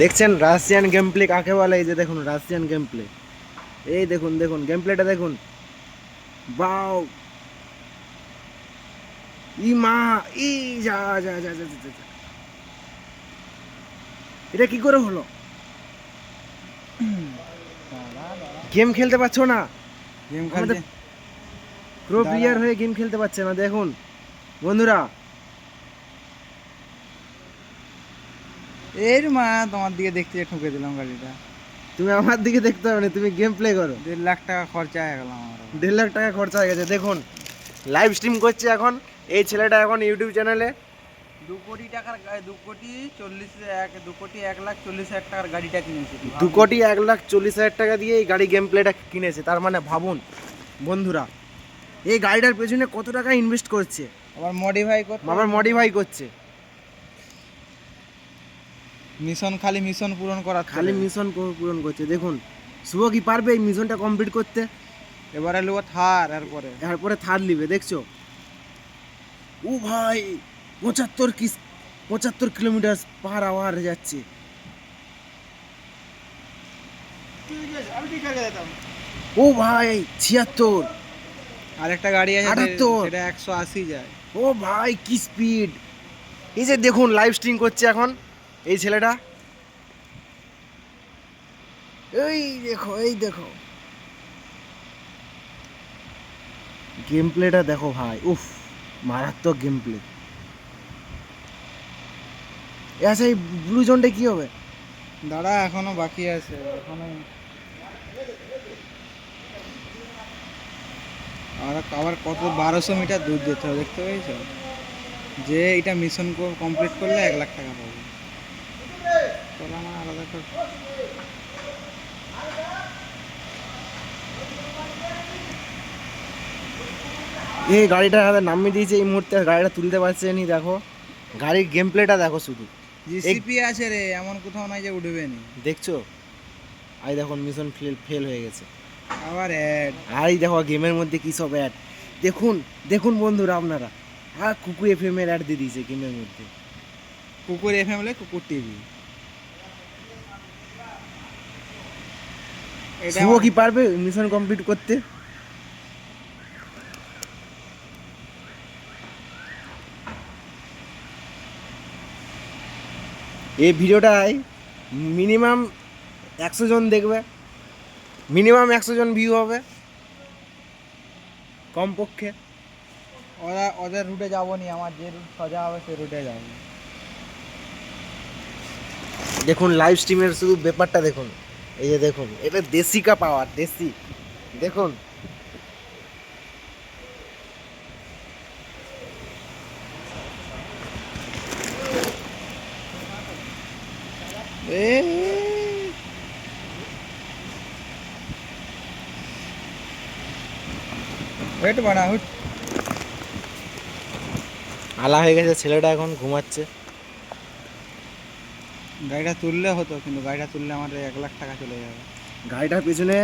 দেখছেন Russian game play কাকে বলে? এই যে দেখুন রাশিয়ান গেম প্লে, এই দেখুন দেখুন গেম প্লেটা দেখুন। বাও, ই মা, ই যা যা যা যা যা যা, যা। এটা কি করে হলো? গেম খেলতে পারছো না? গেম আমাদের খেলছে প্রো দাঁড়া। প্লেয়ার হয়ে গেম খেলতে পারছে না, দেখুন বন্ধুরা। এর মা তোমার দিকে দেখতে ঠুকে দিলাম গাড়িটা। তুমি আমার দিকে দেখতে হবে না, তুমি গেম প্লে করো। 1.5 লাখ টাকা খরচা হয়ে গেল আমার আবার। 1.5 লাখ টাকা খরচা হয়ে গেছে। দেখুন লাইভ স্ট্রিম করছে এখন এই ছেলেটা, এখন ইউটিউব চ্যানেলে 2 কোটি টাকার 2 কোটি 1 লাখ 40 হাজার টাকার গাড়িটা কিনেছি। 2,41,40,000 টাকা দিয়ে এই গাড়ি গেম প্লেটা কিনেছে। তার মানে ভাবুন বন্ধুরা, এই গাড়িটার পেছনে কত টাকা ইনভেস্ট করছে, আবার মডিফাই করতে আবার মডিফাই করছে। খালি মিশন পূরণ করার খালি মিশন পূরণ করছে। দেখুন শুভ কি পারবে এই মিশনটা কমপ্লিট করতে? এবারে লোক থার এরপরে এরপরে থার্ড লিবে, দেখছো? ও ভাই, 75 কিলোমিটার পার আওয়ার যাচ্ছে। ও ভাই 76, আরেকটা গাড়ি আছে 78। সেটা 180 যায়। ও ভাই কি স্পিড! এই যে দেখুন লাইভ স্ট্রিম করছে এখন এই ছেলেটা, এই দেখো এই দেখো গেম প্লেটা দেখো ভাই, উফ মারাত্মক গেম প্লে। আচ্ছা এই ব্লু জোনটা কি হবে? দাঁড়া এখনো বাকি আছে এখনো। আর আবার কত 1200 মিটার দূর যেতে হবে, দেখতে পেয়েছো? যে এটা মিশন কমপ্লিট করলে 1 লাখ টাকা পাবে। চলো আমার আলাদা করে এই গাড়িটা হাতে নামিয়ে দিয়েছে এই মুহূর্তে, গাড়িটা তুলতে পারছে নি। দেখো গাড়ির গেম প্লেটা দেখো শুধু, জিসিপি আছে রে, এমন কোথাও নাই যে উঠবে নি। দেখছো? আই দেখুন মিশন ফেল হয়ে গেছে। আবার অ্যাড আই দেখো গেমের মধ্যে কি সব অ্যাড, দেখুন দেখুন বন্ধুরা আপনারা, আর কুকু এফএম এর অ্যাড দিয়ে দিয়েছে গেমের মধ্যে। কুকুর এফএম হলে কুকুর টিভি। এটা শুভ কি পারবে মিশন কমপ্লিট করতে? এই ভিডিওটায় মিনিমাম 100 জন দেখবে, মিনিমাম 100 জন ভিউ হবে কমপক্ষে। ওদের রুটে যাবো নি, আমার যে রুট সোজা হবে সে রুটে যাবো। দেখুন লাইভ স্ট্রিমের শুধু ব্যাপারটা দেখুন, এই যে দেখুন এটা দেশি কা পাওয়ার, দেশি। দেখুন এ ওয়েট বানা হুট। আলা হয়ে গেছে ছেলেটা, এখন ঘুমাচ্ছে। গাড়িটা তুললে হতো, কিন্তু গাড়িটা তুললে আমার 1 লাখ টাকা চলে যাবে। গাড়িটার পেছনে,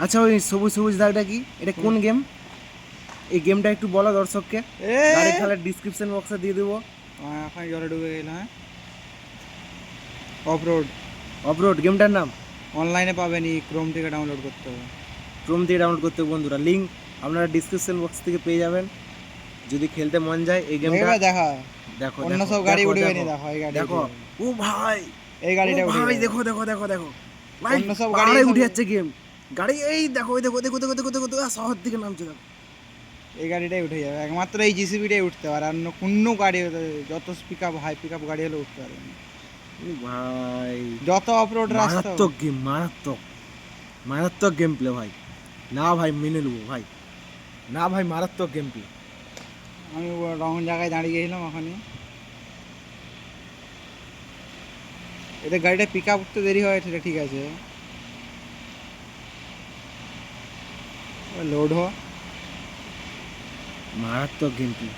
আচ্ছা ওই সবুজ সবুজ দাগটা কি, এটা কোন গেম? এই গেমটা একটু বলো দর্শককে। এ গাড়ির তাহলে ডিসক্রিপশন বক্সে দিয়ে দেবো। এখন জলে ডুবে গেল। হ্যাঁ, অফরোড অফরোড গেমটার নাম। অনলাইনে পাবেনি, ক্রোম থেকে ডাউনলোড করতে হবে। ক্রোম থেকে ডাউনলোড করতে হবে বন্ধুরা, লিঙ্ক আপনারা ডিসক্রিপশন বক্স থেকে পেয়ে যাবেন যদি খেলতে মন যায় এই গেমটা। দেখা দেখো অন্য দেখো সব গাড়ি দেখো, উঠবে নি, দেখো দেখো এই গাড়ি দেখো। ও ভাই, এই ও গাড়িটা উঠে ভাই যাবে। দেখো দেখো দেখো দেখো ভাই, অন্য সব গাড়ি পাহাড়ে সব উঠে যাচ্ছে গেম গাড়ি। এই দেখো ওই দেখো দেখো দেখো দেখো দেখো দেখো, শহর দিকে নামছে দেখো। এই গাড়িটাই উঠে যাবে, একমাত্র এই জিসিবিটাই উঠতে পারে, আর অন্য কোনো গাড়ি যত pickup high pickup গাড়ি হলে উঠতে পারবে না। ও ভাই যত অফরোড রাস্তা মারাত্মক গেম, মারাত্মক মারাত্মক গেম প্লে ভাই। না ভাই মেনে নেবো ভাই, না ভাই মারাত্মক গেম প্লে। আমি রং জায়গায় দাঁড়িয়ে গেছিলাম ওখানে। এদের গাড়িটা পিক আপ উঠতে দেরি হয়, সেটা ঠিক আছে। লোড হ মারাত্মক গেম প্লে।